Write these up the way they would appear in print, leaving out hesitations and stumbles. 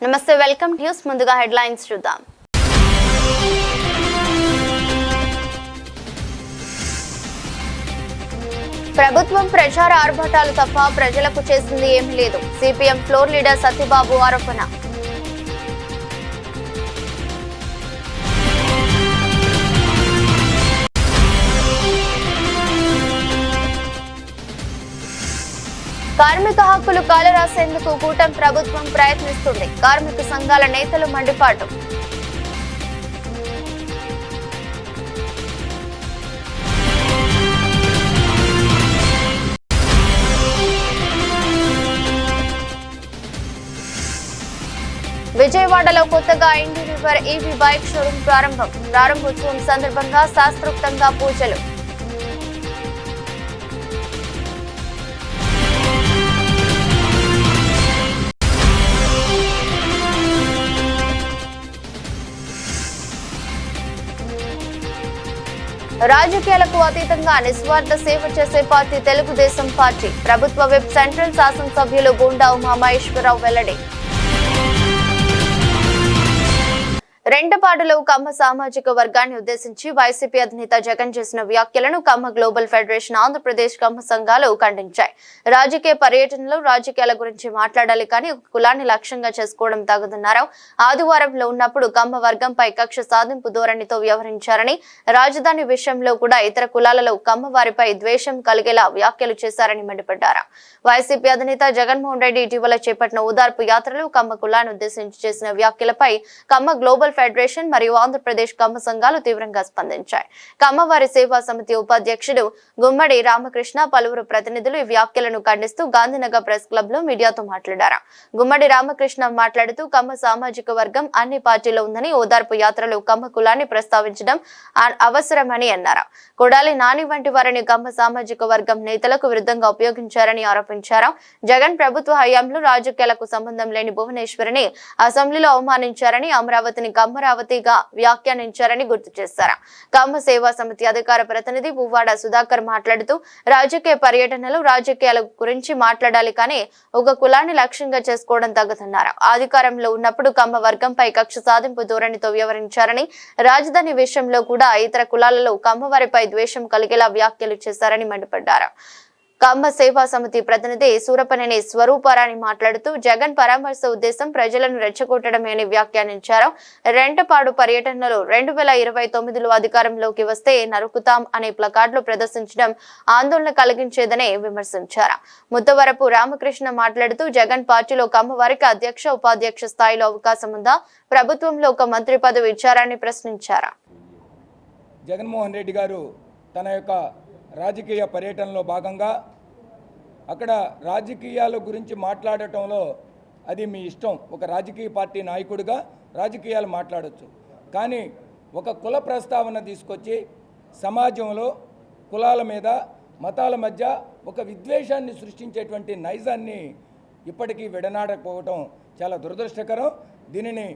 నమస్తే welcome news ముందుగా headlines చూద్దాం. ప్రభుత్వం ప్రచార ఆర్భాటాలు తప్ప ప్రజలకు చేసింది ఏమీ లేదు. సిపిఎం ఫ్లోర్ లీడర్ సత్యబాబు ఆరోపణ. కార్మిక హక్కులు కాలరాసేందుకు కూటమి ప్రభుత్వం ప్రయత్నిస్తుంది. కార్మిక సంఘాల నేతలు మండిపాటు. విజయవాడలో కొత్తగా ఇండి రివర్ ఈవీ బైక్ షోరూం ప్రారంభోత్సవం సందర్భంగా శాస్త్రోక్తంగా పూజలు. రాజకీయాలకు అతీతంగా నిస్వార్థ సేవ చేసే పార్టీ తెలుగుదేశం పార్టీ. ప్రభుత్వ విప్ సెంట్రల్ శాసనసభ్యులు గూండా ఉమామహేశ్వరరావు వెల్లడి. రెంటపాడులో కమ్మ సామాజిక వర్గాన్ని ఉద్దేశించి వైసీపీ అధినేత జగన్ చేసిన వ్యాఖ్యలను కమ్మ గ్లోబల్ ఫెడరేషన్ ఆంధ్రప్రదేశ్ కమ్మ సంఘాలు ఖండించాయి. రాజకీయ పర్యటనలో రాజకీయాల గురించి మాట్లాడాలి కానీ ఒక కులాన్ని లక్ష్యంగా చేసుకోవడం తగదన్నారు. ఆదివారంలో ఉన్నప్పుడు కమ్మ వర్గంపై కక్ష సాధింపు ధోరణితో వ్యవహరించారని, రాజధాని విషయంలో కూడా ఇతర కులాలలో కమ్మ వారిపై ద్వేషం కలిగేలా వ్యాఖ్యలు చేశారని మండిపడ్డారు. వైసీపీ అధినేత జగన్మోహన్ రెడ్డి ఇటీవల చేపట్టిన ఓదార్పు యాత్రలో కమ్మ కులాన్ని ఉద్దేశించి చేసిన వ్యాఖ్యలపై కమ్మ గ్లోబల్ ఫెడరేషన్ మరియు ఆంధ్రప్రదేశ్ కమ్మ సంఘాలు తీవ్రంగా స్పందించాయి. కమ్మవారి సేవా సమితి ఉపాధ్యక్షుడు గుమ్మడి రామకృష్ణ పలువురు ప్రతినిధులు ఈ వ్యాఖ్యలను ఖండిస్తూ గాంధీనగర్ ప్రెస్ క్లబ్ లో మీడియాతో మాట్లాడారు. గుమ్మడి రామకృష్ణ మాట్లాడుతూ కమ్మ సామాజిక వర్గం అన్ని పార్టీలో ఉందని, ఓదార్పు యాత్రలో కమ్మ కులాన్ని ప్రస్తావించడం అవసరమని అన్నారు. కొడాలి నాని వంటి వారిని కమ్మ సామాజిక వర్గం నేతలకు విరుద్ధంగా ఉపయోగించారని ఆరోపించారు. జగన్ ప్రభుత్వ హయాంలో రాజకీయాలకు సంబంధం లేని భువనేశ్వరిని అసెంబ్లీలో అవమానించారని, అమరావతిని కమ్మరావతిగా వ్యాఖ్యానించారని గుర్తు చేశారు. కమ్మ సేవా సమితి అధికార ప్రతినిధి పువ్వాడ సుధాకర్ మాట్లాడుతూ రాజకీయ పర్యటనలో రాజకీయాల గురించి మాట్లాడాలి కానీ ఒక కులాన్ని లక్ష్యంగా చేసుకోవడం తగ్గదన్నారు. అధికారంలో ఉన్నప్పుడు కమ్మ వర్గంపై కక్ష సాధింపు ధోరణితో వ్యవహరించారని, రాజధాని విషయంలో కూడా ఇతర కులాలలో కమ్మవారిపై ద్వేషం కలిగేలా వ్యాఖ్యలు చేశారని మండిపడ్డారు. కమ్మ సేవా సమితి ప్రతినిధి సూరపనేని స్వరూపారాణి మాట్లాడుతూ జగన్ పరామర్శ ఉద్దేశం ప్రజలను రెచ్చగొట్టడమే అని వ్యాఖ్యానించారు. రెంటపాడు పర్యటనలో 2029లో అధికారంలోకి వస్తే నరుకుతాం అనే ప్లకార్డులు ప్రదర్శించడం ఆందోళన కలిగించేదని విమర్శించారు. ముత్తవరపు రామకృష్ణ మాట్లాడుతూ జగన్ పార్టీలో కమ్మవారికి అధ్యక్ష ఉపాధ్యక్ష స్థాయిలో అవకాశం ఉందా, ప్రభుత్వంలో ఒక మంత్రి పదవి ఇచ్చారని ప్రశ్నించారు. జగన్మోహన్ రెడ్డి గారు తన యొక్క రాజకీయ పర్యటనలో భాగంగా అక్కడ రాజకీయాల గురించి మాట్లాడటంలో అది మీ ఇష్టం. ఒక రాజకీయ పార్టీ నాయకుడిగా రాజకీయాలు మాట్లాడవచ్చు, కానీ ఒక కుల ప్రస్తావన తీసుకొచ్చి సమాజంలో కులాల మీద మతాల మధ్య ఒక విద్వేషాన్ని సృష్టించేటువంటి నైజాన్ని ఇప్పటికీ విడనాడకపోవటం చాలా దురదృష్టకరం. దీనిని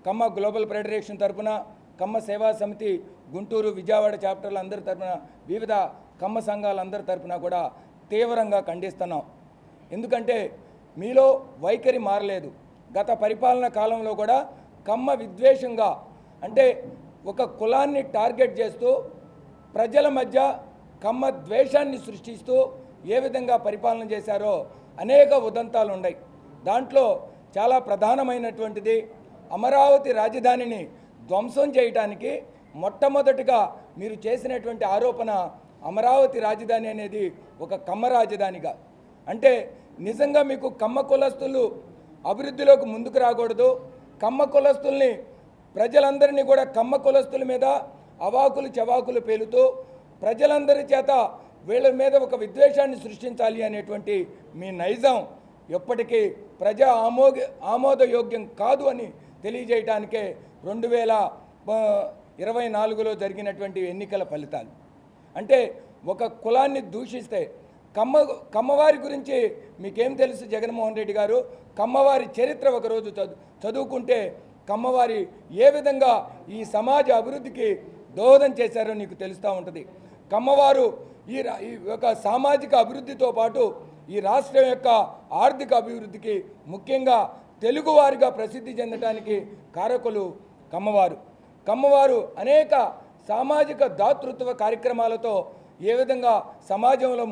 కమ్మ గ్లోబల్ ఫెడరేషన్ తరఫున, కమ్మ సేవా సమితి గుంటూరు విజయవాడ చాప్టర్ల అందరి తరఫున, వివిధ కమ్మ సంఘాలందరి తరఫున కూడా తీవ్రంగా ఖండిస్తున్నాం. ఎందుకంటే మీలో వైఖరి మారలేదు. గత పరిపాలన కాలంలో కూడా కమ్మ విద్వేషంగా, అంటే ఒక కులాన్ని టార్గెట్ చేస్తూ ప్రజల మధ్య కమ్మ ద్వేషాన్ని సృష్టిస్తూ ఏ విధంగా పరిపాలన చేశారో అనేక ఉదంతాలు ఉన్నాయి. దాంట్లో చాలా ప్రధానమైనటువంటిది అమరావతి రాజధానిని ధ్వంసం చేయడానికి మొట్టమొదటిగా మీరు చేసినటువంటి ఆరోపణ అమరావతి రాజధాని అనేది ఒక కమ్మ రాజధానిగా. అంటే నిజంగా మీకు కమ్మ కులస్తులు అభివృద్ధిలోకి ముందుకు రాకూడదు, కమ్మ కులస్తుల్ని ప్రజలందరినీ కూడా కమ్మ కులస్తుల మీద అవాకులు చవాకులు పేలుతూ ప్రజలందరి చేత వీళ్ళ మీద ఒక విద్వేషాన్ని సృష్టించాలి అనేటువంటి మీ నైజం ఎప్పటికీ ప్రజా ఆమోదయోగ్యం కాదు అని తెలియజేయడానికే 2024లో జరిగినటువంటి ఎన్నికల ఫలితాలు. అంటే ఒక కులాన్ని దూషిస్తే కమ్మవారి గురించి మీకేం తెలుసు జగన్మోహన్ రెడ్డి గారు? కమ్మవారి చరిత్ర ఒకరోజు చదువుకుంటే కమ్మవారి ఏ విధంగా ఈ సమాజ అభివృద్ధికి దోహదం చేశారో నీకు తెలుస్తూ ఉంటుంది. కమ్మవారు ఈ యొక్క సామాజిక అభివృద్ధితో పాటు ఈ రాష్ట్రం యొక్క ఆర్థిక అభివృద్ధికి ముఖ్యంగా తెలుగువారిగా ప్రసిద్ధి చెందడానికి కారకులు కమ్మవారు అనేక సామాజిక దాతృత్వ కార్యక్రమాలతో ఏ విధంగా సమాజంలో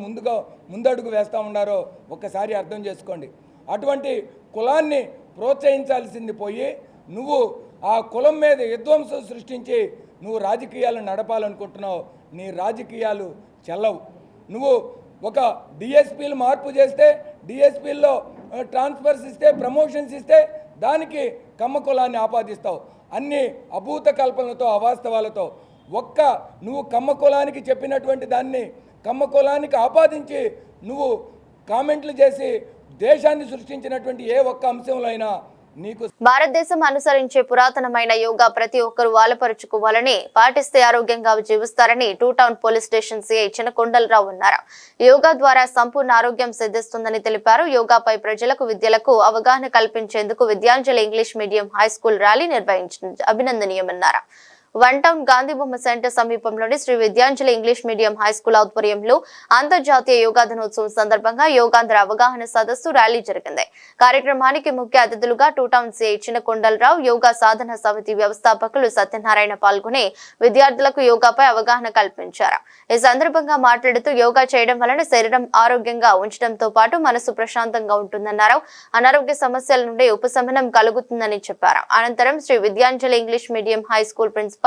ముందడుగు వేస్తూ ఉన్నారో ఒక్కసారి అర్థం చేసుకోండి. అటువంటి కులాన్ని ప్రోత్సహించాల్సింది పోయి నువ్వు ఆ కులం మీద విధ్వంసం సృష్టించి నువ్వు రాజకీయాలను నడపాలనుకుంటున్నావు. నీ రాజకీయాలు చెల్లవు. నువ్వు ఒక డిఎస్పీలు మార్పు చేస్తే, డిఎస్పీల్లో ట్రాన్స్ఫర్స్ ఇస్తే, ప్రమోషన్స్ ఇస్తే దానికి కమ్మ కులాన్ని ఆపాదిస్తావు. అన్ని అభూత కల్పనలతో, అవాస్తవాలతో నువ్వు కమ్మ కులానికి చెప్పినటువంటి దాన్ని కమ్మ కులానికి ఆపాదించి నువ్వు కామెంట్లు చేసి దేశాన్ని సృష్టించినటువంటి ఏ ఒక్క అంశంలో అయినా నీకు భారతదేశం అనుసరించే పురాతనమైన యోగా ప్రతి ఒక్కరూ వాలపరుచుకోవాలని, పాటిస్తే ఆరోగ్యంగా జీవిస్తారని two town police station CI Chinakondalarao అన్నారు. యోగా ద్వారా సంపూర్ణ ఆరోగ్యం సిద్ధిస్తుందని తెలిపారు. యోగాపై ప్రజలకు, విద్యలకు అవగాహన కల్పించేందుకు Vidyanjali English medium high school rally నిర్వహించడం అభినందనీయమన్నారు. వన్ టౌన్ గాంధీ బొమ్మ సెంటర్ సమీపంలోని Sri Vidyanjali English medium high school ఆధ్వర్యంలో అంతర్జాతీయ యోగా దినోత్సవం సందర్భంగా యోగాంధ్ర అవగాహన సదస్సు ర్యాలీ జరిగింది. కార్యక్రమానికి ముఖ్య అతిథులుగా టూ టౌన్ సిఐ చినకొండలరావు, యోగా సాధన సమితి వ్యవస్థాపకులు సత్యనారాయణ పాల్గొని విద్యార్థులకు యోగాపై అవగాహన కల్పించారు. ఈ సందర్భంగా మాట్లాడుతూ యోగా చేయడం వలన శరీరం ఆరోగ్యంగా ఉంచడంతో పాటు మనసు ప్రశాంతంగా ఉంటుందన్నారు. అనారోగ్య సమస్యల నుండి ఉపశమనం కలుగుతుందని చెప్పారు. అనంతరం Sri Vidyanjali English medium high school principal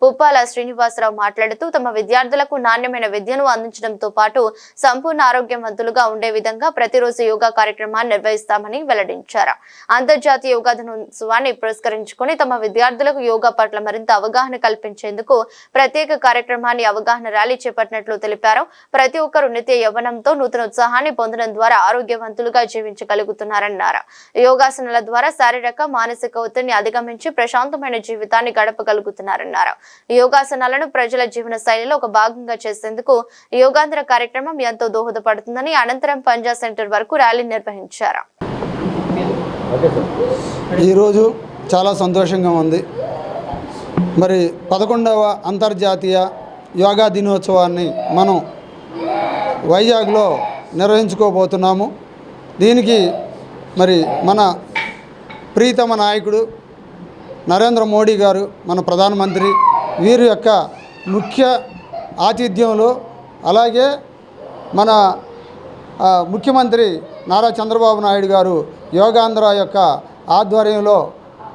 Puppala Srinivasarao మాట్లాడుతూ తమ విద్యార్థులకు నాణ్యమైన విద్యను అందించడంతో పాటు సంపూర్ణ ఆరోగ్యవంతులుగా ఉండే విధంగా ప్రతిరోజు యోగా కార్యక్రమాన్ని నిర్వహిస్తామని వెల్లడించారు. అంతర్జాతీయ యోగా దినోత్సవాన్ని పురస్కరించుకుని తమ విద్యార్థులకు యోగా పట్ల మరింత అవగాహన కల్పించేందుకు ప్రత్యేక కార్యక్రమాన్ని అవగాహన ర్యాలీ చేపట్టినట్లు తెలిపారు. ప్రతి ఒక్కరూ నిత్య యవ్వనంతో నూతన ఉత్సాహాన్ని పొందడం ద్వారా ఆరోగ్యవంతులుగా జీవించగలుగుతున్నారన్నారు. యోగాసనాల ద్వారా శారీరక, మానసిక ఒత్తిడిని అధిగమించి ప్రశాంతమైన జీవితాన్ని గడపగలుగుతున్నారు. యోగాసనాలను ప్రజల జీవన శైలిలో ఒక భాగంగా చేసేందుకు యోగాంధ్ర కార్యక్రమం ఎంతో దోహదపడుతుందని అనంతరం పంజా సెంటర్ వరకు ర్యాలీ నిర్వహించారు. ఈరోజు చాలా సంతోషంగా ఉంది. మరి 11వ అంతర్జాతీయ యోగా దినోత్సవాన్ని మనం వైజాగ్లో నిర్వహించుకోబోతున్నాము. దీనికి మరి మన ప్రీతమ నాయకుడు నరేంద్ర మోడీ గారు, మన ప్రధానమంత్రి, వీరి యొక్క ముఖ్య ఆతిథ్యంలో, అలాగే మన ముఖ్యమంత్రి నారా చంద్రబాబు నాయుడు గారు యోగాంధ్ర యొక్క ఆధ్వర్యంలో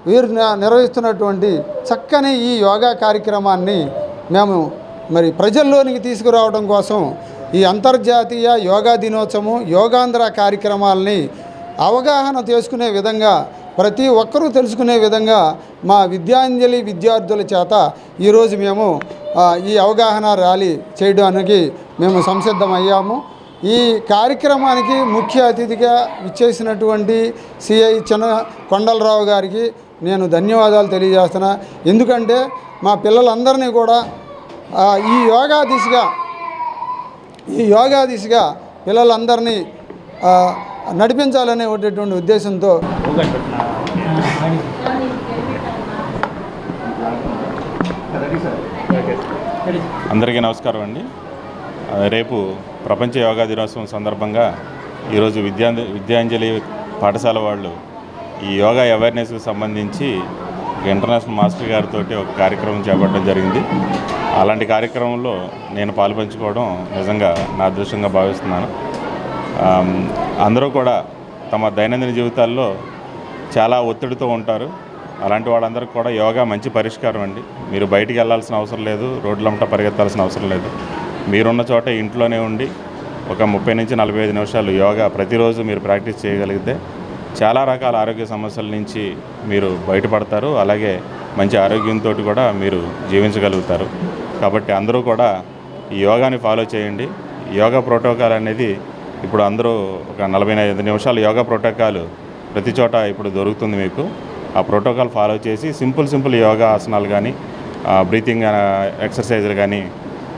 వీరు నిర్వహిస్తున్నటువంటి చక్కని ఈ యోగా కార్యక్రమాన్ని మేము మరి ప్రజల్లోనికి తీసుకురావడం కోసం ఈ అంతర్జాతీయ యోగా దినోత్సవం, యోగాంధ్ర కార్యక్రమాలని అవగాహన చేసుకునే విధంగా, ప్రతి ఒక్కరూ తెలుసుకునే విధంగా మా విద్యాంజలి విద్యార్థుల చేత ఈరోజు మేము ఈ అవగాహన ర్యాలీ చేయడానికి మేము సంసిద్ధమయ్యాము. ఈ కార్యక్రమానికి ముఖ్య అతిథిగా ఇచ్చేసినటువంటి సిఐ చినకొండలరావు గారికి నేను ధన్యవాదాలు తెలియజేస్తున్నా. ఎందుకంటే మా పిల్లలందరినీ కూడా ఈ యోగా దిశగా పిల్లలందరినీ నడిపించాలనేటువంటి ఉద్దేశంతో అందరికీ నమస్కారం అండి. రేపు ప్రపంచ యోగా దినోత్సవం సందర్భంగా ఈరోజు విద్యాంజలి పాఠశాల వాళ్ళు ఈ యోగా అవేర్నెస్కి సంబంధించి ఇంటర్నేషనల్ మాస్టర్ గారితో ఒక కార్యక్రమం చేపట్టడం జరిగింది. అలాంటి కార్యక్రమంలో నేను పాలుపంచుకోవడం నిజంగా నా అదృష్టంగా భావిస్తున్నాను. అందరూ కూడా తమ దైనందిన జీవితాల్లో చాలా ఒత్తిడితో ఉంటారు. అలాంటి వాళ్ళందరికీ కూడా యోగా మంచి పరిష్కారం అండి. మీరు బయటికి వెళ్ళాల్సిన అవసరం లేదు, రోడ్లంట పరిగెత్తాల్సిన అవసరం లేదు. మీరున్న చోట ఇంట్లోనే ఉండి ఒక 30 నుంచి 45 నిమిషాలు యోగా ప్రతిరోజు మీరు ప్రాక్టీస్ చేయగలిగితే చాలా రకాల ఆరోగ్య సమస్యల నుంచి మీరు బయటపడతారు. అలాగే మంచి ఆరోగ్యంతో కూడా మీరు జీవించగలుగుతారు. కాబట్టి అందరూ కూడా ఈ యోగాని ఫాలో చేయండి. యోగా ప్రోటోకాల్ అనేది ఇప్పుడు అందరూ ఒక 45 నిమిషాలు యోగా ప్రోటోకాల్ ప్రతి చోట ఇప్పుడు దొరుకుతుంది మీకు. ఆ ప్రోటోకాల్ ఫాలో చేసి సింపుల్ యోగా ఆసనాలు కానీ, బ్రీతింగ్ ఎక్సర్సైజులు కానీ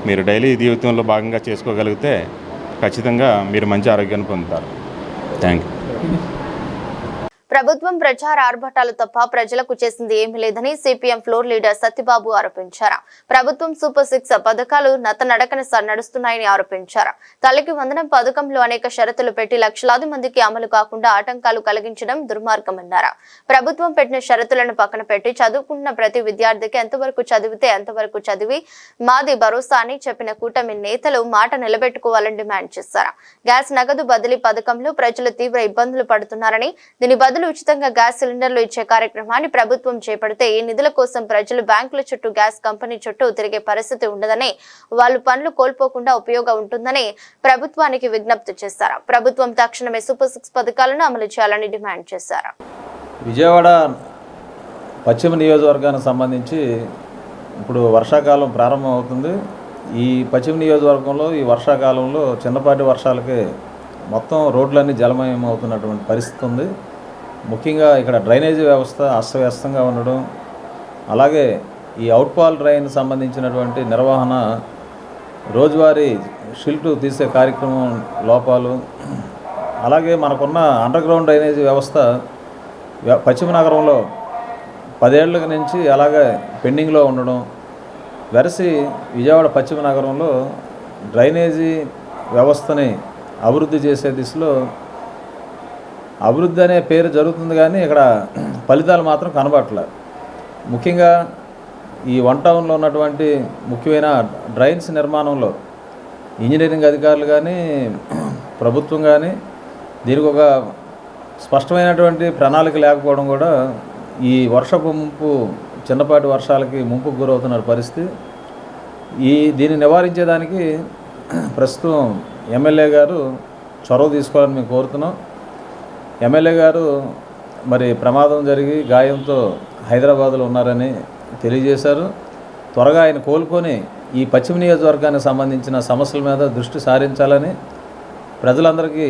మీరు డైలీ జీవితంలో భాగంగా చేసుకోగలిగితే ఖచ్చితంగా మీరు మంచి ఆరోగ్యాన్ని పొందుతారు. Thank you. ప్రభుత్వం ప్రచార ఆర్భటాలు తప్ప ప్రజలకు చేసింది ఏమీ లేదని సిపిఎం ఫ్లోర్ లీడర్ సత్యబాబు ఆరోపించారు. ప్రభుత్వం సూపర్ 6 పథకాలు నడకన నడుస్తున్నాయని ఆరోపించారు. తల్లికి వందనం పథకంలో అనేక షరతులు పెట్టి లక్షలాది మందికి అమలు కాకుండా ఆటంకాలు కలిగించడం దుర్మార్గమన్నారు. ప్రభుత్వం పెట్టిన షరతులను పక్కన పెట్టి చదువుకున్న ప్రతి విద్యార్థికి ఎంతవరకు చదివితే ఎంతవరకు చదివి మాది భరోసా అని చెప్పిన కూటమి నేతలు మాట నిలబెట్టుకోవాలని డిమాండ్ చేశారు. గ్యాస్ నగదు బదిలీ పథకంలో ప్రజలు తీవ్ర ఇబ్బందులు పడుతున్నారని, దీని బదులు ఉచితంగా గ్యాస్ సిలిండర్లు ఇచ్చే కార్యక్రమాన్ని ప్రభుత్వం చేపడితే ఈ నిధుల కోసం ప్రజలు బ్యాంకుల చుట్టూ గ్యాస్ కంపెనీ చుట్టూ తిరిగే పరిస్థితి ఉండదని, వాళ్ళు పనులు కోల్పోకుండా ఉపయోగం ఉంటుందని ప్రభుత్వానికి విజ్ఞప్తి చేశారు. ప్రభుత్వం తక్షణమే సూపర్ 6 పథకాలను అమలు చేయాలని డిమాండ్ చేశారు. విజయవాడ పశ్చిమ నియోజకవర్గానికి సంబంధించి ఇప్పుడు వర్షాకాలం ప్రారంభం అవుతుంది. ఈ పశ్చిమ నియోజకవర్గంలో ఈ వర్షాకాలంలో చిన్నపాటి వర్షాలకే మొత్తం రోడ్లన్నీ జలమయం అవుతున్నటువంటి పరిస్థితి ఉంది. ముఖ్యంగా ఇక్కడ డ్రైనేజీ వ్యవస్థ అస్తవ్యస్తంగా ఉండడం, అలాగే ఈ అవుట్ఫాల్ డ్రైన్ సంబంధించినటువంటి నిర్వహణ, రోజువారీ షిల్టు తీసే కార్యక్రమం లోపాలు, అలాగే మనకున్న అండర్ గ్రౌండ్ డ్రైనేజీ వ్యవస్థ పశ్చిమ నగరంలో 10 ఏళ్ల నుంచి అలాగే పెండింగ్లో ఉండడం, వెరసి విజయవాడ పశ్చిమ నగరంలో డ్రైనేజీ వ్యవస్థని అభివృద్ధి చేసే దిశలో అభివృద్ధి అనే పేరు జరుగుతుంది, కానీ ఇక్కడ ఫలితాలు మాత్రం కనబడట్లేదు. ముఖ్యంగా ఈ 1 టౌన్లో ఉన్నటువంటి ముఖ్యమైన డ్రైన్స్ నిర్మాణంలో ఇంజనీరింగ్ అధికారులు కానీ ప్రభుత్వం కానీ దీనికి ఒక స్పష్టమైనటువంటి ప్రణాళిక లేకపోవడం కూడా ఈ వర్షపు ముంపు, చిన్నపాటి వర్షాలకి ముంపుకు గురవుతున్న పరిస్థితి. దీన్ని నివారించేదానికి ప్రస్తుతం ఎమ్మెల్యే గారు చొరవ తీసుకోవాలని మేము కోరుతున్నాం. ఎమ్మెల్యే గారు మరి ప్రమాదం జరిగి గాయంతో హైదరాబాద్లో ఉన్నారని తెలియజేశారు. త్వరగా ఆయన కోలుకొని ఈ పశ్చిమ నియోజకవర్గానికి సంబంధించిన సమస్యల మీద దృష్టి సారించాలని, ప్రజలందరికీ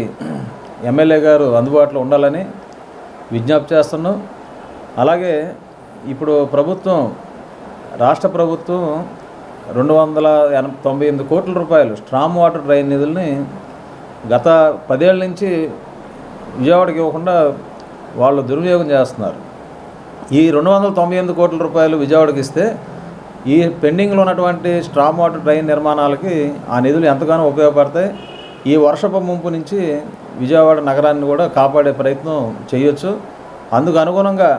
ఎమ్మెల్యే గారు అందుబాటులో ఉండాలని విజ్ఞప్తి చేస్తున్నాం. అలాగే ఇప్పుడు రాష్ట్ర ప్రభుత్వం 298 కోట్ల రూపాయలు స్ట్రామ్ వాటర్ డ్రైన్ నిధుల్ని గత 10 ఏళ్ళ నుంచి విజయవాడకి ఇవ్వకుండా వాళ్ళు దుర్వినియోగం చేస్తున్నారు. ఈ 298 కోట్ల రూపాయలు విజయవాడకి ఇస్తే ఈ పెండింగ్లో ఉన్నటువంటి స్ట్రామ్ వాటర్ డ్రైన్ నిర్మాణాలకి ఆ నిధులు ఎంతగానో ఉపయోగపడతాయి. ఈ వర్షపు ముంపు నుంచి విజయవాడ నగరాన్ని కూడా కాపాడే ప్రయత్నం చేయొచ్చు. అందుకు అనుగుణంగా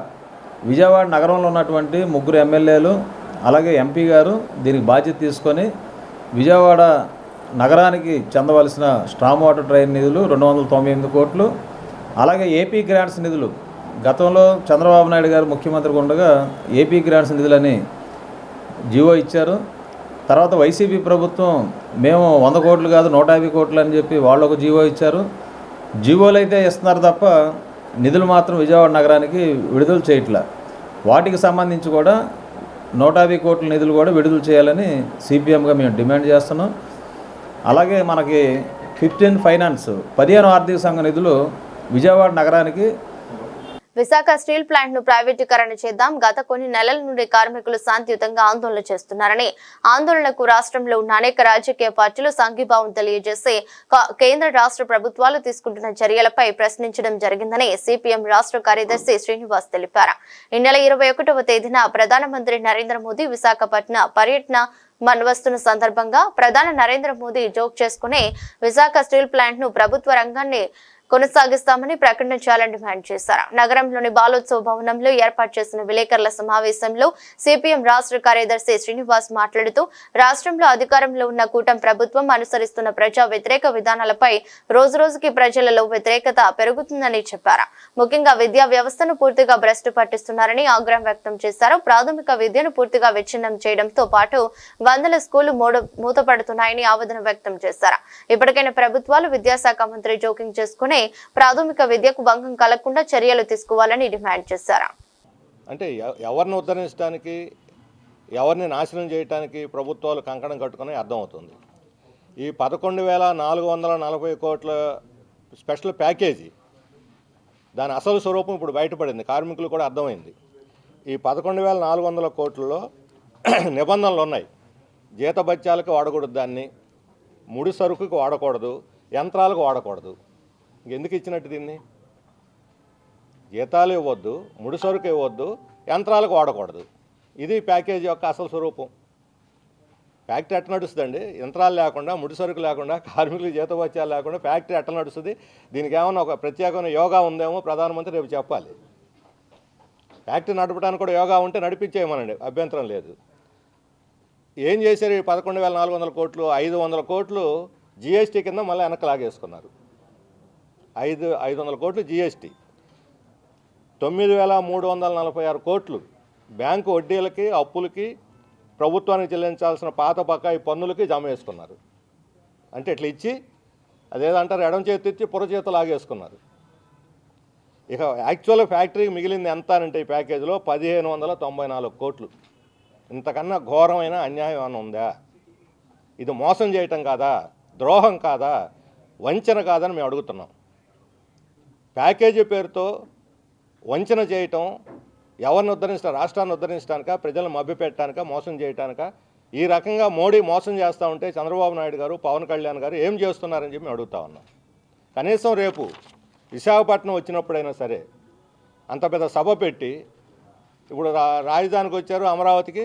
విజయవాడ నగరంలో ఉన్నటువంటి 3 ఎమ్మెల్యేలు అలాగే ఎంపీ గారు దీనికి బాధ్యత తీసుకొని విజయవాడ నగరానికి చెందవలసిన స్ట్రామ్ వాటర్ డ్రైన్ నిధులు 298 కోట్లు, అలాగే ఏపీ గ్రాంట్స్ నిధులు, గతంలో చంద్రబాబు నాయుడు గారు ముఖ్యమంత్రిగా ఉండగా ఏపీ గ్రాంట్స్ నిధులని జీవో ఇచ్చారు. తర్వాత వైసీపీ ప్రభుత్వం మేము 100 కోట్లు కాదు 150 కోట్లు అని చెప్పి వాళ్ళు ఒక జీవో ఇచ్చారు. జీవోలు అయితే ఇస్తున్నారు తప్ప నిధులు మాత్రం విజయవాడ నగరానికి విడుదల చేయట్లే. వాటికి సంబంధించి కూడా 150 కోట్ల నిధులు కూడా విడుదల చేయాలని సిపిఎంగా మేము డిమాండ్ చేస్తున్నాం. అలాగే మనకి 15 ఫైనాన్స్ 15 ఆర్థిక సంఘ నిధులు విజయవాడ నగరానికి. విశాఖ స్టీల్ ప్లాంట్ ను ప్రైవేటీకరణ చేద్దాం. గత కొన్ని నెలల నుండి కార్మికులు శాంతియుతంగా ఆందోళన చేస్తున్నారని, ఆందోళనకు రాష్ట్రంలో ఉన్న అనేక రాజకీయ పార్టీలు సంఘీభావం తెలియజేసి కేంద్ర రాష్ట్ర ప్రభుత్వాలు తీసుకుంటున్న చర్యలపై ప్రశ్నించడం జరిగిందని సిపిఎం రాష్ట్ర కార్యదర్శి శ్రీనివాస్ తెలిపారు. ఈ నెల 21వ తేదీన ప్రధానమంత్రి నరేంద్ర మోదీ విశాఖపట్నం పర్యటన వస్తున్న సందర్భంగా ప్రధాని నరేంద్ర మోదీ జోక్ చేసుకుని విశాఖ స్టీల్ ప్లాంట్ ను ప్రభుత్వ రంగాన్ని కొనసాగిస్తామని ప్రకటించాలని డిమాండ్ చేశారు. నగరంలోని బాలోత్సవ భవనంలో ఏర్పాటు చేసిన విలేకరుల సమావేశంలో సిపిఎం రాష్ట్ర కార్యదర్శి శ్రీనివాస్ మాట్లాడుతూ, రాష్ట్రంలో అధికారంలో ఉన్న కూటమి ప్రభుత్వం అనుసరిస్తున్న ప్రజా వ్యతిరేక విధానాలపై రోజురోజుకి ప్రజలలో వ్యతిరేకత పెరుగుతుందని చెప్పారు. ముఖ్యంగా విద్యా వ్యవస్థను పూర్తిగా భ్రష్టు పట్టిస్తున్నారని ఆగ్రహం వ్యక్తం చేశారు. ప్రాథమిక విద్యను పూర్తిగా విచ్ఛిన్నం చేయడంతో పాటు 100 స్కూళ్లు మూతపడుతున్నాయని ఆవేదన వ్యక్తం చేశారు. ఇప్పటికైనా ప్రభుత్వాలు విద్యాశాఖ మంత్రి జోకింగ్ చేసుకుని ప్రాథమిక విద్యకు భంగం కలగకుండా చర్యలు తీసుకోవాలని డిమాండ్ చేశారు. అంటే ఎవరిని ఉద్ధరించడానికి, ఎవరిని నాశనం చేయడానికి ప్రభుత్వాలు కంకణం కట్టుకుని అర్థమవుతుంది. ఈ 11,440 కోట్ల స్పెషల్ ప్యాకేజీ దాని అసలు స్వరూపం ఇప్పుడు బయటపడింది. కార్మికులు కూడా అర్థమైంది. ఈ 11,400 కోట్లలో నిబంధనలు ఉన్నాయి. జీతభత్యాలకు వాడకూడదు, దాన్ని ముడి సరుకుకు వాడకూడదు, యంత్రాలకు వాడకూడదు. ఎందుకు ఇచ్చినట్టు దీన్ని? జీతాలు ఇవ్వద్దు, ముడి సరుకు ఇవ్వద్దు, యంత్రాలకు వాడకూడదు. ఇది ప్యాకేజీ యొక్క అసలు స్వరూపం. ఫ్యాక్టరీ ఎట్లా నడుస్తుందండి? యంత్రాలు లేకుండా, ముడి సరుకు లేకుండా, కార్మికులకు జీతభత్యాలు లేకుండా ఫ్యాక్టరీ ఎట్లా నడుస్తుంది? దీనికి ఏమైనా ఒక ప్రత్యేకమైన యోగా ఉందేమో ప్రధానమంత్రి రేపు చెప్పాలి. ఫ్యాక్టరీ నడపడానికి కూడా యోగా ఉంటే నడిపించేయమనండి, అభ్యంతరం లేదు. ఏం చేశారు? 11,400 కోట్లు, 500 కోట్లు జిఎస్టీ కింద మళ్ళీ వెనక్కి లాగేసుకున్నారు. 500 కోట్లు జిఎస్టీ, 9,346 కోట్లు బ్యాంకు వడ్డీలకి, అప్పులకి, ప్రభుత్వానికి చెల్లించాల్సిన పాత బకాయి పన్నులకి జమ వేసుకున్నారు. అంటే ఇట్లా ఇచ్చి అదేదంటారు, ఎడం చేతి ఇచ్చి పుర చేత లాగేసుకున్నారు. ఇక యాక్చువల్ ఫ్యాక్టరీకి మిగిలింది ఎంత అంటే ఈ ప్యాకేజీలో 1,594 కోట్లు. ఇంతకన్నా ఘోరమైన అన్యాయం అని ఉందా? ఇది మోసం చేయటం కాదా? ద్రోహం కాదా? వంచన కాదని మేము అడుగుతున్నాం. ప్యాకేజీ పేరుతో వంచన చేయటం ఎవరిని ఉద్ధరించడం? రాష్ట్రాన్ని ఉద్ధరించడానిక, ప్రజలను మభ్యపెట్టడానిక, మోసం చేయడానిక? ఈ రకంగా మోడీ మోసం చేస్తూ ఉంటే చంద్రబాబు నాయుడు గారు, పవన్ కళ్యాణ్ గారు ఏం చేస్తున్నారని చెప్పి మేము అడుగుతా ఉన్నాం. కనీసం రేపు విశాఖపట్నం వచ్చినప్పుడైనా సరే అంత పెద్ద సభ పెట్టి, ఇప్పుడు రాజధానికి వచ్చారు, అమరావతికి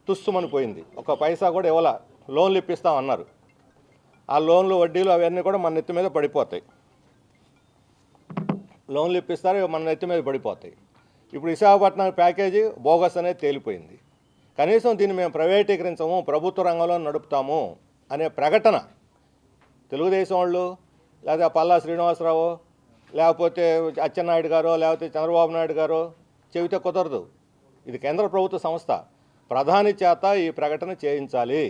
తుస్సుమని పోయింది, ఒక పైసా కూడా ఇవ్వాల, లోన్లు ఇప్పిస్తామన్నారు. ఆ లోన్లు వడ్డీలు అవన్నీ కూడా మన నెత్తి మీద పడిపోతాయి. లోన్లు ఇప్పిస్తారు, మన నెత్తి మీద పడిపోతాయి. ఇప్పుడు విశాఖపట్నం ప్యాకేజీ బోగస్ అనేది తేలిపోయింది. కనీసం దీన్ని మేము ప్రైవేటీకరించము, ప్రభుత్వ రంగంలో నడుపుతాము అనే ప్రకటన తెలుగుదేశం వాళ్ళు, లేదా పల్లా శ్రీనివాసరావు, లేకపోతే అచ్చెన్నాయుడు గారో, లేకపోతే చంద్రబాబు నాయుడు గారో చెబితే కుదరదు. ఇది కేంద్ర ప్రభుత్వ సంస్థ. ప్రధాని చేత ఈ ప్రకటన చేయించాలి.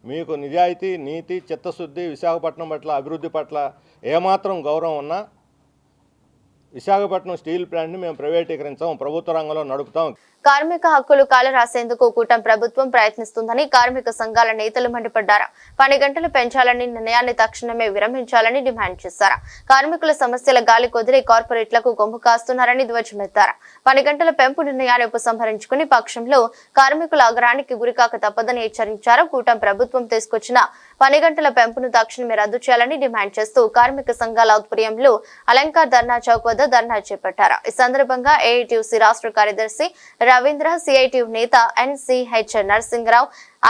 మీకు నిజాయితీ, నీతి, చిత్తశుద్ధి, విశాఖపట్నం పట్ల, అభివృద్ధి పట్ల ఏమాత్రం గౌరవం ఉన్నా విశాఖపట్నం స్టీల్ ప్లాంట్ని మేము ప్రైవేటీకరించాం, ప్రభుత్వ రంగంలో నడుపుతాం. కార్మిక హక్కులు కాలరాసేందుకు కూటమి ప్రభుత్వం ప్రయత్నిస్తుందని కార్మిక సంఘాల నేతలు మండిపడ్డారు. 10 గంటలు పెంచాలని నిర్ణయాన్ని తక్షణమే విరమించాలని డిమాండ్ చేశారు. కార్మికుల సమస్యల గాలి కొదిరి కార్పొరేట్లకు కొమ్ము కాస్తున్నారని ధ్వజమెత్తారు. 10 గంటల పెంపు నిర్ణయాన్ని ఉపసంహరించుకుని పక్షంలో కార్మికుల ఆగ్రహానికి గురికాక తప్పదని హెచ్చరించారు. కూటమి ప్రభుత్వం తీసుకొచ్చిన 10 గంటల పెంపును తక్షణమే రద్దు చేయాలని డిమాండ్ చేస్తూ కార్మిక సంఘాల ఆధ్వర్యంలో అలంకార్ ధర్నా చౌక్ వద్ద ధర్నా చేపట్టారు. ఈ సందర్భంగా ఏఐటీయూసీ రాష్ట్ర కార్యదర్శి రవీంద్ర, సిఐటియు నేత ఎన్సిహెచ్ నరసింగరావు,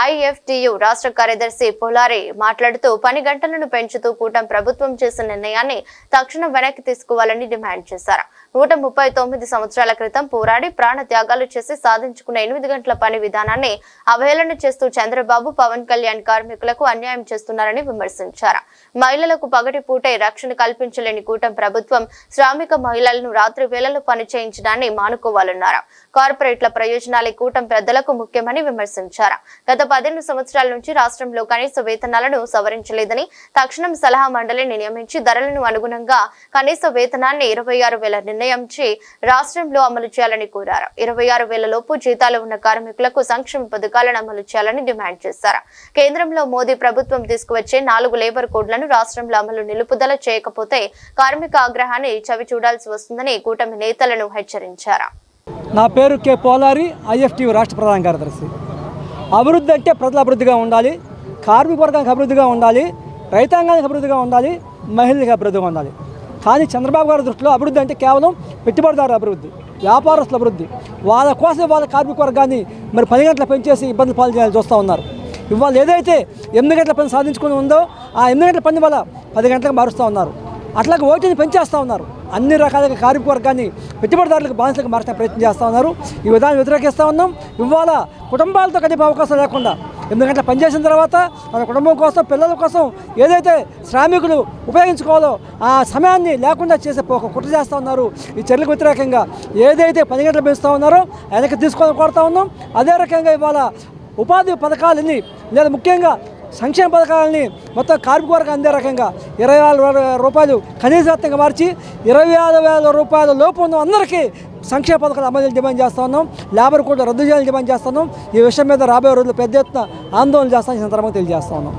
ఐఎఫ్టియు రాష్ట్ర కార్యదర్శి పొలారి మాట్లాడుతూ 10 గంటలను పెంచుతూ కూటమి ప్రభుత్వం చేసిన నిర్ణయాన్ని తక్షణం వెనక్కి తీసుకోవాలని డిమాండ్ చేశారు. 139 సంవత్సరాల క్రితం పోరాడి ప్రాణ త్యాగాలు చేసి సాధించుకున్న 8 గంటల పని విధానాన్ని అవహేళన చేస్తూ చంద్రబాబు, పవన్ కళ్యాణ్ కార్మికులకు అన్యాయం చేస్తున్నారని విమర్శించారు. మహిళలకు పగటి పూటే రక్షణ కల్పించలేని కూటమి ప్రభుత్వం శ్రామిక మహిళలను రాత్రి వేళల్లో పని చేయించడాన్ని మానుకోవాలన్నారు. కార్పొరేట్ల ప్రయోజనాలే కూటమి పెద్దలకు ముఖ్యమని విమర్శించారు. గత 15 సంవత్సరాల నుంచి రాష్ట్రంలో కనీస వేతనాలను సవరించలేదని, తక్షణం సలహా మండలిని నియమించి ధరలను అనుగుణంగా కనీస వేతనాన్ని 26,000 నిర్ణయించి రాష్ట్రంలో అమలు చేయాలని కోరారు. 26,000 లోపు జీతాలు ఉన్న కార్మికులకు సంక్షేమ పథకాలను అమలు చేయాలని డిమాండ్ చేశారు. కేంద్రంలో మోదీ ప్రభుత్వం తీసుకువచ్చే 4 లేబర్ కోడ్లను రాష్ట్రంలో అమలు నిలుపుదల చేయకపోతే కార్మిక ఆగ్రహాన్ని చవి చూడాల్సి వస్తుందని కూటమి నేతలను హెచ్చరించారు. నా పేరు కె పోలారి, ఐఎఫ్టియు రాష్ట్ర ప్రధాన కార్యదర్శి. అభివృద్ధి అంటే ప్రజల అభివృద్ధిగా ఉండాలి, కార్మిక వర్గానికి అభివృద్ధిగా ఉండాలి, రైతాంగానికి అభివృద్ధిగా ఉండాలి, మహిళలకు అభివృద్ధిగా ఉండాలి. కానీ చంద్రబాబు గారి దృష్టిలో అభివృద్ధి అంటే కేవలం పెట్టుబడిదారుల అభివృద్ధి, వ్యాపారస్తుల అభివృద్ధి. వాళ్ళ కోసం వాళ్ళ కార్మిక వర్గాన్ని మరి 10 గంటలు పెంచేసి ఇబ్బందులు పాలు చేయాలని చూస్తూ ఉన్నారు. ఇవాళ ఏదైతే 8 గంటల పని సాధించుకుని ఉందో ఆ 8 గంటల పని వల్ల 10 గంటలకు మారుస్తూ ఉన్నారు. అట్లాగే ఓటీని పెంచేస్తూ ఉన్నారు. అన్ని రకాలుగా కార్మిక వర్గాన్ని పెట్టుబడిదారులకు బానిసలకు మార్చడానికి ప్రయత్నం చేస్తూ ఉన్నారు. ఈ విధానం వ్యతిరేకిస్తూ ఉన్నాం. ఇవాళ కుటుంబాలతో గడిపే అవకాశం లేకుండా 8 గంటలు పనిచేసిన తర్వాత మన కుటుంబం కోసం, పిల్లల కోసం ఏదైతే శ్రామికులు ఉపయోగించుకోవాలో ఆ సమయాన్ని లేకుండా చేసే ఒక కుట్ర చేస్తూ ఉన్నారు. ఈ చర్యలకు వ్యతిరేకంగా ఏదైతే 10 గంటలు పెంచుతూ ఉన్నారో వెనక్కి తీసుకోవాలని కోరుతూ ఉన్నాం. అదే రకంగా ఇవాళ ఉపాధి పథకాలని లేదా ముఖ్యంగా సంక్షేమ పథకాలని మొత్తం కార్మిక వర్గం అందే రకంగా 20,000 రూపాయలు కనీస వేతనంగా మార్చి 26,000 రూపాయల లోపు ఉన్న అందరికీ సంక్షేమ పథకాలు అమలు డిమాండ్ చేస్తూ ఉన్నాం. లేబర్ కోడ్లు రద్దు చేయాలని డిమాండ్ చేస్తున్నాం. ఈ విషయం మీద రాబోయే రోజుల్లో పెద్ద ఎత్తున ఆందోళన చేస్తామని ఈ సందర్భంగా తెలియజేస్తా ఉన్నాం.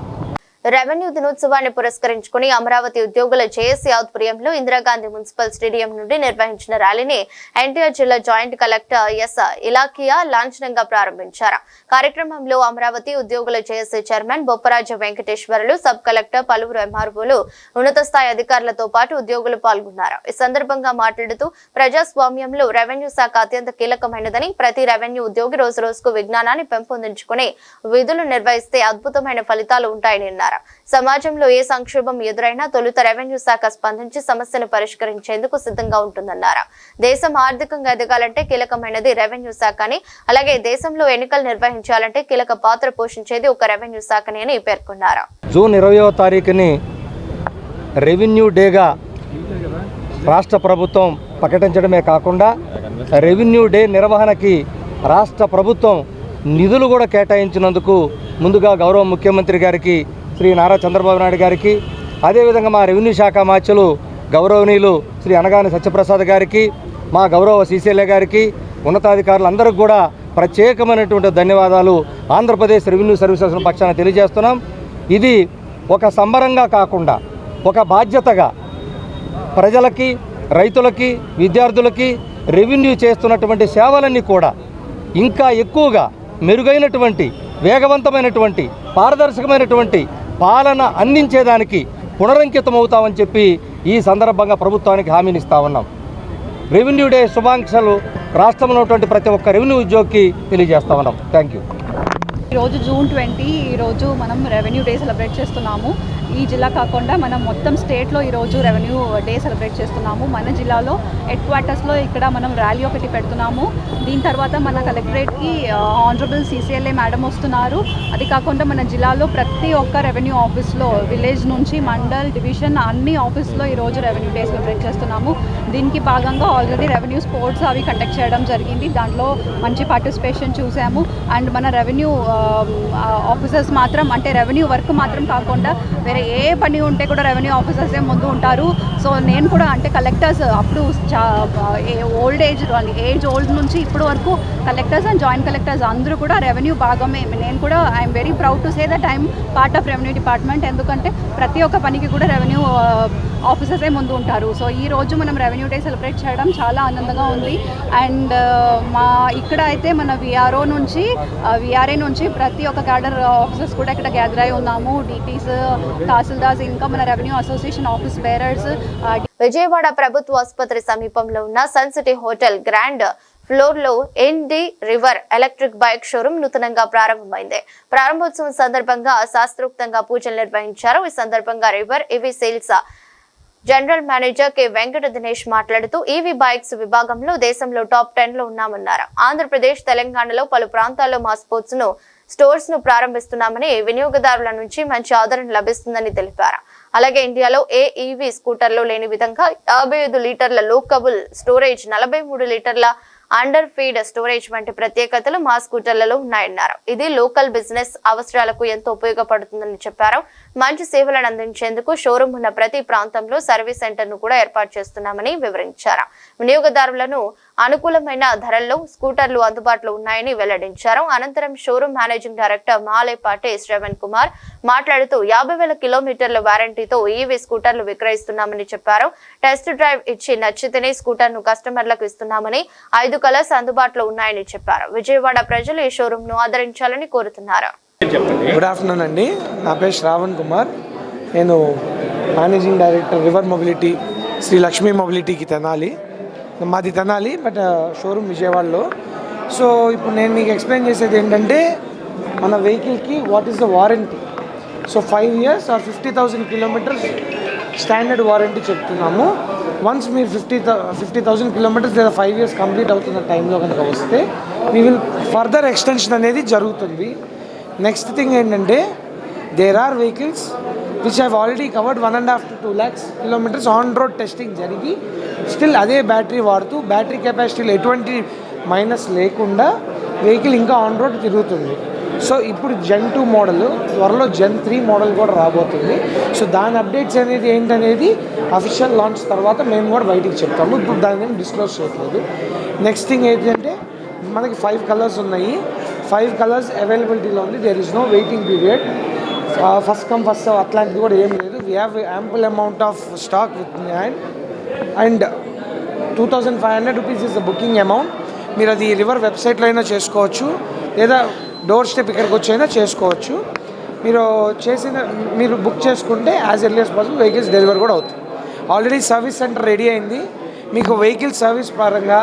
రెవెన్యూ దినోత్సవాన్ని పురస్కరించుకుని అమరావతి ఉద్యోగుల జేఏసీ ఆధ్వర్యంలో ఇందిరాగాంధీ మున్సిపల్ స్టేడియం నుండి నిర్వహించిన ర్యాలీని ఎన్టీఆర్ జిల్లా జాయింట్ కలెక్టర్ ఎస్ ఇలాఖియా లాంఛనంగా ప్రారంభించారు. కార్యక్రమంలో అమరావతి ఉద్యోగుల JAC chairman Bopparaju Venkateswarlu, sub collector, పలువురు ఎంఆర్ఓలు, ఉన్నత స్థాయి అధికారులతో పాటు ఉద్యోగులు పాల్గొన్నారు. ఈ సందర్భంగా మాట్లాడుతూ ప్రజాస్వామ్యంలో రెవెన్యూ శాఖ అత్యంత కీలకమైనదని, ప్రతి రెవెన్యూ ఉద్యోగి రోజు రోజుకు విజ్ఞానాన్ని పెంపొందించుకుని విధులు నిర్వహిస్తే అద్భుతమైన ఫలితాలు ఉంటాయని అన్నారు. సమాజంలో ఏ సంక్షోభం ఎదురైనా తొలుత రెవెన్యూ శాఖ స్పందించి సమస్యను పరిష్కరించేందుకు సిద్ధంగా ఉంటుందన్నారు. దేశం ఆర్థికంగా ఎదగాలంటే కీలకమైనది రెవెన్యూ శాఖ అని, అలాగే దేశంలో ఎన్నికలు నిర్వహించాలంటే కీలక పాత్ర పోషించేది ఒక రెవెన్యూ శాఖని అని పేర్కొన్నారు. జూన్ 20వ తారీఖుని రెవెన్యూ డేగా రాష్ట్ర ప్రభుత్వం ప్రకటించడమే కాకుండా రెవెన్యూ డే నిర్వహణకి రాష్ట్ర ప్రభుత్వం నిధులు కూడా కేటాయించినందుకు ముందుగా గౌరవ ముఖ్యమంత్రి గారికి, శ్రీ నారా చంద్రబాబు నాయుడు గారికి, అదేవిధంగా మా రెవెన్యూ శాఖ మాత్యులు గౌరవనీయులు శ్రీ అనగాని సత్యప్రసాద్ గారికి, మా గౌరవ సీసీఎల్ఏ గారికి, ఉన్నతాధికారులందరికీ కూడా ప్రత్యేకమైనటువంటి ధన్యవాదాలు ఆంధ్రప్రదేశ్ రెవెన్యూ సర్వీసెస్ పక్షాన తెలియజేస్తున్నాం. ఇది ఒక సంబరంగా కాకుండా ఒక బాధ్యతగా ప్రజలకి, రైతులకి, విద్యార్థులకి రెవెన్యూ చేస్తున్నటువంటి సేవలన్నీ కూడా ఇంకా ఎక్కువగా మెరుగైనటువంటి, వేగవంతమైనటువంటి, పారదర్శకమైనటువంటి పాలన అందించేదానికి పునరంకితమవుతామని చెప్పి ఈ సందర్భంగా ప్రభుత్వానికి హామీనిస్తా ఉన్నాం. రెవెన్యూ డే శుభాకాంక్షలు రాష్ట్రంలో ఉన్నటువంటి ప్రతి ఒక్క రెవెన్యూ ఉద్యోగికి తెలియజేస్తా ఉన్నాం. Thank you. ఈరోజు జూన్ 20 ఈరోజు మనం రెవెన్యూ డే సెలబ్రేట్ చేస్తున్నాము. ఈ జిల్లా కాకుండా మనం మొత్తం స్టేట్లో ఈరోజు రెవెన్యూ డే సెలబ్రేట్ చేస్తున్నాము. మన జిల్లాలో హెడ్ క్వార్టర్స్లో ఇక్కడ మనం ర్యాలీ ఒకటి పెడుతున్నాము. దీని తర్వాత మన కలెక్టరేట్కి ఆనరబుల్ సీసీఎల్ఏ మేడం వస్తున్నారు. అది కాకుండా మన జిల్లాలో ప్రతి ఒక్క రెవెన్యూ ఆఫీస్లో, విలేజ్ నుంచి మండల్, డివిజన్ అన్ని ఆఫీస్లో ఈరోజు రెవెన్యూ డే సెలబ్రేట్ చేస్తున్నాము. దీనికి భాగంగా ఆల్రెడీ రెవెన్యూ స్పోర్ట్స్ అవి కండక్ట్ చేయడం జరిగింది. దాంట్లో మంచి పార్టిసిపేషన్ చూసాము. అండ్ మన రెవెన్యూ ఆఫీసర్స్ మాత్రం, అంటే రెవెన్యూ వర్క్ మాత్రం కాకుండా వేరే ఏ పని ఉంటే కూడా రెవెన్యూ ఆఫీసర్సే ముందు ఉంటారు. సో నేను కూడా, అంటే కలెక్టర్స్ అప్పుడు ఓల్డ్ నుంచి ఇప్పుడు వరకు కలెక్టర్స్ అండ్ జాయింట్ కలెక్టర్స్ అందరూ కూడా రెవెన్యూ భాగమే. నేను కూడా I'm very proud to say that I'm part of revenue department. ఎందుకంటే ప్రతి ఒక్క పనికి కూడా రెవెన్యూ ఆఫీసర్సే ముందు ఉంటారు. సో ఈ రోజు మనం రెవెన్యూ డే సెలబ్రేట్ చేయడం చాలా ఆనందంగా ఉంది. అండ్ మా ఇక్కడ అయితే మన విఆర్ఏ నుంచి ప్రతి ఒక్క క్యాడర్ ఆఫీసర్స్ కూడా ఇక్కడ గ్యాదర్ అయి ఉన్నాము. డిటీస్, తహసీల్దార్స్, ఇంకా మన revenue association office bearers. Vijayawada ప్రభుత్వ ఆసుపత్రి సమీపంలో ఉన్న Sun City hotel ground floor లో ND River electric bike showroom నూతనంగా ప్రారంభమైంది. ప్రారంభోత్సవం సందర్భంగా శాస్త్రోక్తంగా పూజలు నిర్వహించారు. ఈ సందర్భంగా River EV sales general manager K Venkata Dinesh మాట్లాడుతూ ఈవీ బైక్స్ విభాగంలో దేశంలో టాప్ 10 లో ఉన్నామన్నారు. ఆంధ్రప్రదేశ్, తెలంగాణలో పలు ప్రాంతాల్లో మా స్టోర్స్ ను ప్రారంభిస్తున్నామని, వినియోగదారుల నుంచి మంచి ఆదరణ లభిస్తుందని తెలిపారు. అలాగే ఇండియాలో ఏ ఈవీ స్కూటర్లో లేని విధంగా 55 లీటర్ల లోకబుల్ స్టోరేజ్, 43 లీటర్ల అండర్ ఫీడ్ స్టోరేజ్ వంటి ప్రత్యేకతలు మా స్కూటర్లలో ఉన్నాయన్నారు. ఇది లోకల్ బిజినెస్ అవసరాలకు ఎంతో ఉపయోగపడుతుందని చెప్పారు. మంచి సేవలను అందించేందుకు షోరూం ఉన్న ప్రతి ప్రాంతంలో సర్వీస్ సెంటర్ ను కూడా ఏర్పాటు చేస్తున్నామని వివరించారు. వినియోగదారులను అనుకూలమైన ధరల్లో స్కూటర్లు అందుబాటులో ఉన్నాయని వెల్లడించారు. అనంతరం showroom managing director Malepati Shravan Kumar మాట్లాడుతూ 50,000 కిలోమీటర్ల వారంటీతో ఈవీ స్కూటర్లు విక్రయిస్తున్నామని చెప్పారు. టెస్ట్ డ్రైవ్ ఇచ్చి నచ్చితేనే స్కూటర్ ను కస్టమర్లకు ఇస్తున్నామని, 5 కలర్స్ అందుబాటులో ఉన్నాయని చెప్పారు. విజయవాడ ప్రజలు ఈ షోరూమ్ ను ఆదరించాలని కోరుతున్నారు. గుడ్ ఆఫ్టర్నూన్ అండి. నా పేరు శ్రావణ్ కుమార్. నేను managing director River mobility, Sri Lakshmi మొబిలిటీకి తెనాలి. మాది తెనాలి, బట్ షోరూమ్ విజయవాడలో. సో ఇప్పుడు నేను మీకు ఎక్స్ప్లెయిన్ చేసేది ఏంటంటే, మన వెహికల్కి what is the warranty. So 5 years or 50,000 kilometres standard warranty చెప్తున్నాము. వన్స్ మీరు 50,000 కిలోమీటర్స్ లేదా 5 years కంప్లీట్ అవుతున్న టైంలో కనుక వస్తే వీ విల్ ఫర్దర్ ఎక్స్టెన్షన్ అనేది జరుగుతుంది. నెక్స్ట్ థింగ్ ఏంటంటే, there are vehicles which have already covered 1.5 to 2 lakhs kilometres on road testing జరిగి స్టిల్ అదే బ్యాటరీ వాడుతూ బ్యాటరీ కెపాసిటీలో ఎటువంటి మైనస్ లేకుండా వెహికల్ ఇంకా ఆన్ రోడ్ తిరుగుతుంది. సో ఇప్పుడు Gen 2 మోడల్, త్వరలో Gen 3 మోడల్ కూడా రాబోతుంది. సో దాని అప్డేట్స్ అనేది ఏంటనేది అఫీషియల్ లాంచ్ తర్వాత మేము కూడా బయటికి చెప్తాము. ఇప్పుడు దాన్ని డిస్క్లోజ్ చేయట్లేదు. నెక్స్ట్ థింగ్ ఏంటంటే, మనకి 5 కలర్స్ ఉన్నాయి. 5 కలర్స్ అవైలబిలిటీలో ఉంది. There is no waiting period. First come first serve అట్లాంటిది కూడా ఏం లేదు. We have ample amount of stock with hand and 2500 rupees is the booking amount. మీరు అది రివర్ వెబ్సైట్లో అయినా చేసుకోవచ్చు, లేదా డోర్ స్టెప్ ఇక్కడికి వచ్చి అయినా చేసుకోవచ్చు. మీరు బుక్ చేసుకుంటే as early as possible vehicles delivery కూడా అవుతుంది. ఆల్రెడీ సర్వీస్ సెంటర్ రెడీ అయింది. మీకు వెహికల్ సర్వీస్ పరంగా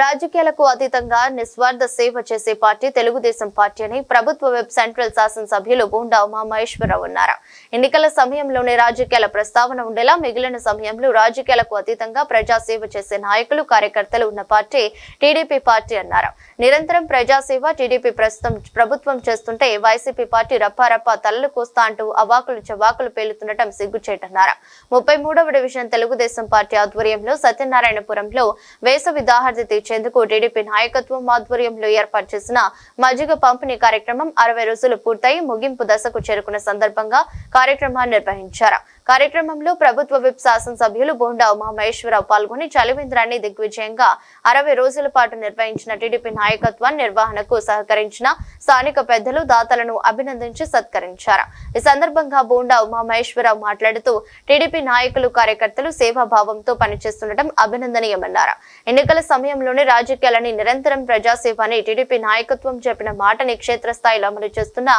రాజకీయాలకు అతీతంగా నిస్వార్థ సేవ చేసే పార్టీ తెలుగుదేశం పార్టీ అని ప్రభుత్వ వెబ్ సెంట్రల్ శాసనసభ్యులు బోండా ఉమామహేశ్వరరావు అన్నారు. ఎన్నికల సమయంలోనే రాజకీయాల ప్రస్తావన ఉండేలా మిగిలిన సమయంలో రాజకీయాలకు అతీతంగా ప్రజాసేవ చేసే నాయకులు కార్యకర్తలు ఉన్న పార్టీ టీడీపీ పార్టీ అన్నారు. నిరంతరం ప్రజాసేవ టీడీపీ ప్రస్తుతం ప్రభుత్వం చేస్తుంటే వైసీపీ పార్టీ రప్పారప్ప తలలు కోస్తా అంటూ అవాకులు చవాకులు పేలుతుండటం సిగ్గుచేటన్నారు. 33వ డివిజన్ తెలుగుదేశం పార్టీ ఆధ్వర్యంలో సత్యనారాయణపురంలో వేసవి దాహర్ది తీర్చేందుకు టీడీపీ నాయకత్వం ఆధ్వర్యంలో ఏర్పాటు చేసిన మజ్జిగ పంపిణీ కార్యక్రమం 60 రోజులు పూర్తయి ముగింపు దశకు చేరుకున్న సందర్భంగా కార్యక్రమాన్ని నిర్వహించారు. కార్యక్రమంలో ప్రభుత్వ విప్ శాసనసభ్యులు బోండా ఉమామహేశ్వరరావు పాల్గొని చలివేంద్రాన్ని దిగ్విజయంగా 60 రోజుల పాటు నిర్వహించిన టీడీపీ నాయకత్వం నిర్వహణకు సహకరించిన స్థానిక పెద్దలు దాతలను అభినందించి సత్కరించారు. ఈ సందర్భంగా బోండా ఉమామహేశ్వరరావు మాట్లాడుతూ టీడీపీ నాయకులు కార్యకర్తలు సేవాభావంతో పనిచేస్తుండటం అభినందనీయమన్నారు. ఎన్నికల సమయంలోనే రాజకీయాలని నిరంతరం ప్రజాసేవ అని టీడీపీ నాయకత్వం చెప్పిన మాటని క్షేత్రస్థాయిలో అమలు చేస్తున్న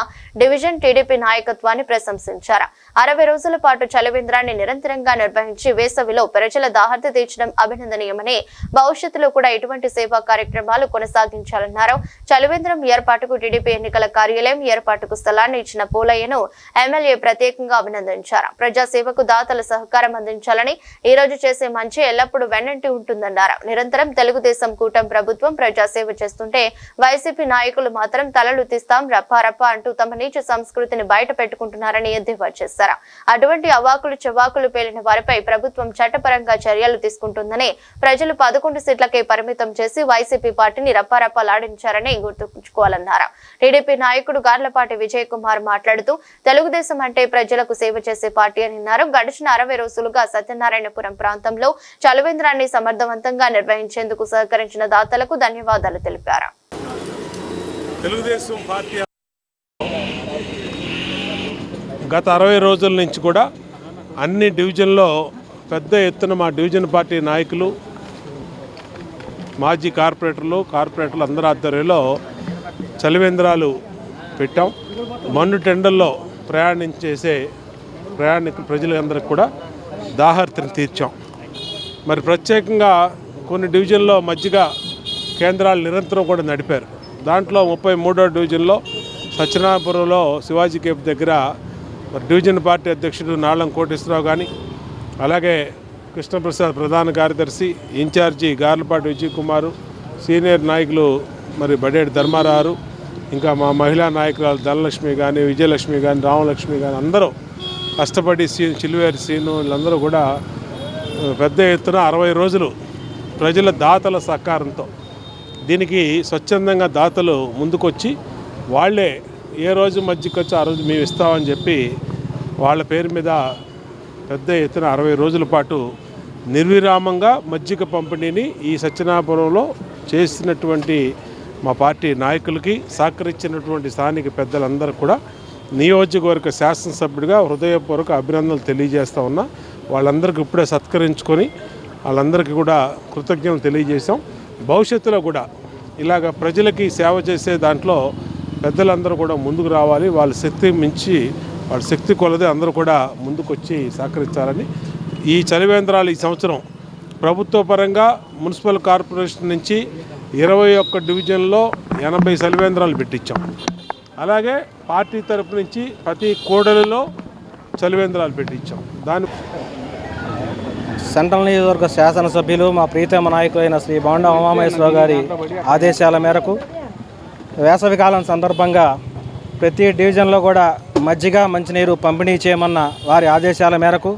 డివిజన్ టీడీపీ నాయకత్వాన్ని ప్రశంసించారు. 60 రోజుల పాటు చలివేంద్రాన్ని నిరంతరంగా నిర్వహించి వేసవిలో ప్రజల దాహర్తి తీర్చడం అభినందనీయమని భవిష్యత్తులో కూడా ఇటువంటి సేవా కార్యక్రమాలు కొనసాగించాలన్నారు. చలివేంద్రం ఏర్పాటుకు టీడీపీ ఎన్నికల కార్యాలయం ఏర్పాటుకు స్థలాన్ని ఇచ్చిన పోలయ్యను ఎమ్మెల్యే ప్రత్యేకంగా అభినందించారు. ప్రజాసేవకు దాతల సహకారం అందించాలని ఈ రోజు చేసే మంచి ఎల్లప్పుడూ వెన్నంటి ఉంటుందన్నారు. నిరంతరం తెలుగుదేశం కూటమి ప్రభుత్వం ప్రజాసేవ చేస్తుంటే వైసీపీ నాయకులు మాత్రం తలలు తీస్తాం రప్పారప్ప అంటూ తమ నీచ సంస్కృతిని బయట పెట్టుకుంటున్నారని ఎద్దేవా చేశారు. అటువంటి అవాకులు చవాకులు పేలిన వారిపై ప్రభుత్వం చట్టపరంగా చర్యలు తీసుకుంటుందని, ప్రజలు 11 సీట్లకే పరిమితం చేసి వైసీపీ పార్టీని రప్పారప్పలాడించారని గుర్తుంచుకోవాలన్నారు. టీడీపీ నాయకుడు గార్లపాటి విజయ్ కుమార్ మాట్లాడుతూ తెలుగుదేశం అంటే ప్రజలకు సేవ చేసే పార్టీ అని అన్నారు. గడిచిన 60 రోజులుగా సత్యనారాయణపురం ప్రాంతంలో చలివేంద్రాన్ని సమర్థవంతంగా నిర్వహించేందుకు సహకరించిన దాతలకు ధన్యవాదాలు తెలిపారు. తెలుగుదేశం పార్టీ గత 60 రోజుల నుంచి కూడా అన్ని డివిజన్లో పెద్ద ఎత్తున మా డివిజన్ పార్టీ నాయకులు, మాజీ కార్పొరేటర్లు అందరి ఆధ్వర్యంలో చలివేంద్రాలు పెట్టాం. మన్ను టెండర్లో ప్రయాణికులు ప్రజలందరికీ కూడా దాహార్తిని తీర్చాం. మరి ప్రత్యేకంగా కొన్ని డివిజన్లో మజ్జిగ కేంద్రాలు నిరంతరం కూడా నడిపారు. దాంట్లో 33వ డివిజన్లో సత్యనారాయణపురంలో శివాజీ కేఫ్ దగ్గర డివిజన్ పార్టీ అధ్యక్షుడు నాళం కోటేశ్వరరావు కానీ, అలాగే కృష్ణప్రసాద్ ప్రధాన కార్యదర్శి, ఇన్ఛార్జి గార్లపాటి విజయ్ కుమారు, సీనియర్ నాయకులు మరి బడేటి ధర్మారావు, ఇంకా మా మహిళా నాయకురాలు ధనలక్ష్మి కానీ, విజయలక్ష్మి కానీ, రామలక్ష్మి కానీ అందరూ కష్టపడి చిలువేరి సీను వీళ్ళందరూ కూడా పెద్ద ఎత్తున 60 రోజులు ప్రజల దాతల సహకారంతో దీనికి స్వచ్ఛందంగా దాతలు ముందుకొచ్చి వాళ్ళే ఏ రోజు మజ్జిగొచ్చి ఆ రోజు మేము ఇస్తామని చెప్పి వాళ్ళ పేరు మీద పెద్ద ఎత్తున 60 రోజుల పాటు నిర్విరామంగా మజ్జిగ పంపిణీని ఈ సత్యనారాయణపురంలో చేసినటువంటి మా పార్టీ నాయకులకి సహకరించినటువంటి స్థానిక పెద్దలందరూ కూడా నియోజకవర్గ శాసనసభ్యుడిగా హృదయపూర్వక అభినందనలు తెలియజేస్తూ ఉన్నా. వాళ్ళందరికీ ఇప్పుడే సత్కరించుకొని వాళ్ళందరికీ కూడా కృతజ్ఞతలు తెలియజేశాం. భవిష్యత్తులో కూడా ఇలాగ ప్రజలకి సేవ చేసే దాంట్లో పెద్దలందరూ కూడా ముందుకు రావాలి. వాళ్ళ శక్తి మించి వాళ్ళ శక్తి కొలది అందరూ కూడా ముందుకొచ్చి సహకరించాలని. ఈ చలివేంద్రాలు ఈ సంవత్సరం ప్రభుత్వ పరంగా మున్సిపల్ కార్పొరేషన్ నుంచి 21 డివిజన్లో 80 చలివేంద్రాలు పెట్టించాం. అలాగే పార్టీ తరపు నుంచి ప్రతి కోడలిలో చలివేంద్రాలు పెట్టించాం. దాని సెంట్రల్ నియోజకవర్గ శాసనసభ్యులు మా ప్రీతమ నాయకులైన శ్రీ బోండా ఉమామహేశ్వరరావు గారి ఆదేశాల మేరకు వేసవికాలం సందర్భంగా ప్రతి డివిజన్లో కూడా మజ్జిగ మంచినీరు పంపిణీ చేయమన్న వారి ఆదేశాల మేరకు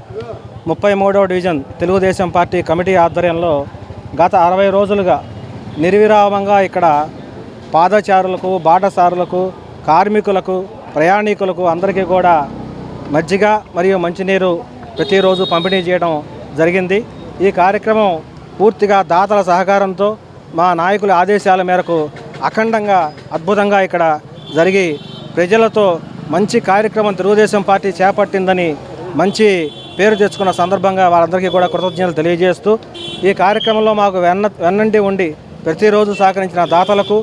33వ డివిజన్ తెలుగుదేశం పార్టీ కమిటీ ఆధ్వర్యంలో గత 60 రోజులుగా నిర్విరామంగా ఇక్కడ పాదచారులకు, బాటసారులకు, కార్మికులకు, ప్రయాణికులకు అందరికీ కూడా మజ్జిగ మరియు మంచినీరు ప్రతిరోజు పంపిణీ చేయడం జరిగింది. ఈ కార్యక్రమం పూర్తిగా దాతల సహకారంతో మా నాయకుల ఆదేశాల మేరకు అఖండంగా అద్భుతంగా ఇక్కడ జరిగి ప్రజలతో మంచి కార్యక్రమం తెలుగుదేశం పార్టీ చేపట్టిందని మంచి పేరు తెచ్చుకున్న సందర్భంగా వారందరికీ కూడా కృతజ్ఞతలు తెలియజేస్తూ ఈ కార్యక్రమంలో మాకు వెన్నంటి ఉండి ప్రతిరోజు సహకరించిన దాతలకు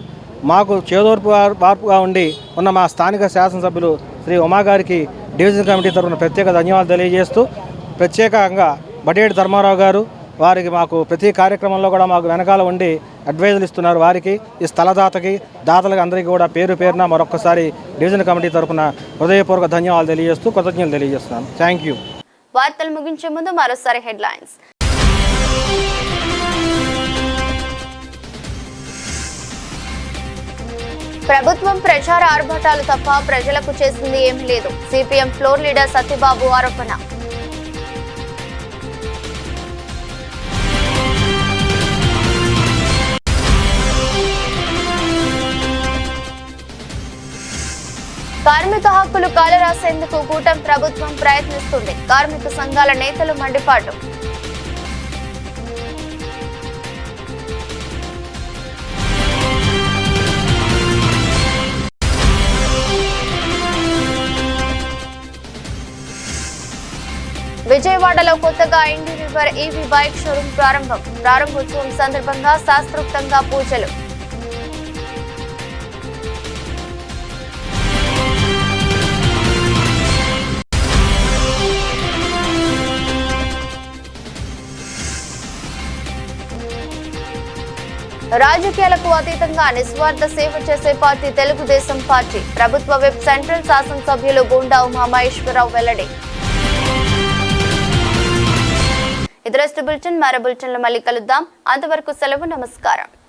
మాకు చేదోర్పు వార్పుగా ఉండి ఉన్న మా స్థానిక శాసనసభ్యులు శ్రీ ఉమా గారికి డివిజన్ కమిటీ తరఫున ప్రత్యేక ధన్యవాదాలు తెలియజేస్తూ ప్రత్యేకంగా బడేటి ధర్మారావు గారు వారికి మాకు ప్రతి కార్యక్రమంలో కూడా మాకు వెనకాల ఉండి అడ్వైజులు ఇస్తున్నారు. వారికి ఈ స్థలదాతకి దాతలకు అందరికీ కూడా పేరు పేరున మరొకసారి డివిజన్ కమిటీ తరఫున హృదయపూర్వక ధన్యవాదాలు తెలియజేస్తూ కృతజ్ఞతలు తెలియజేస్తున్నాను. Thank you. వార్తలు ముగించే ముందు మరోసారి హెడ్లైన్స్. ప్రభుత్వం ప్రచార ఆర్భాటాలు తప్ప ప్రజలకు చేసింది ఏమీ లేదు. సిపిఎం ఫ్లోర్ లీడర్ సత్యబాబు ఆరోపణ. కార్మిక హక్కులు కాలరాసేందుకు కూటమి ప్రభుత్వం ప్రయత్నిస్తుంది. కార్మిక సంఘాల నేతలు మండిపాటు. విజయవాడలో కొత్తగా ఇండి రివర్ ఈవీ బైక్ షోరూం ప్రారంభోత్సవం సందర్భంగా శాస్త్రోక్తంగా పూజలు. రాజకీయాలకు అతీతంగా నిస్వార్థ సేవ చేసే పార్టీ తెలుగుదేశం పార్టీ. ప్రభుత్వ వెబ్ సెంట్రల్ శాసనసభ్యులు గూండా ఉమామహేశ్వరరావు వెల్లడి. ఇదరస్ట్ బులెటిన్ మరో బులెటిన్లో మళ్ళీ కలుద్దాం. అంతవరకు సెలవు. నమస్కారం.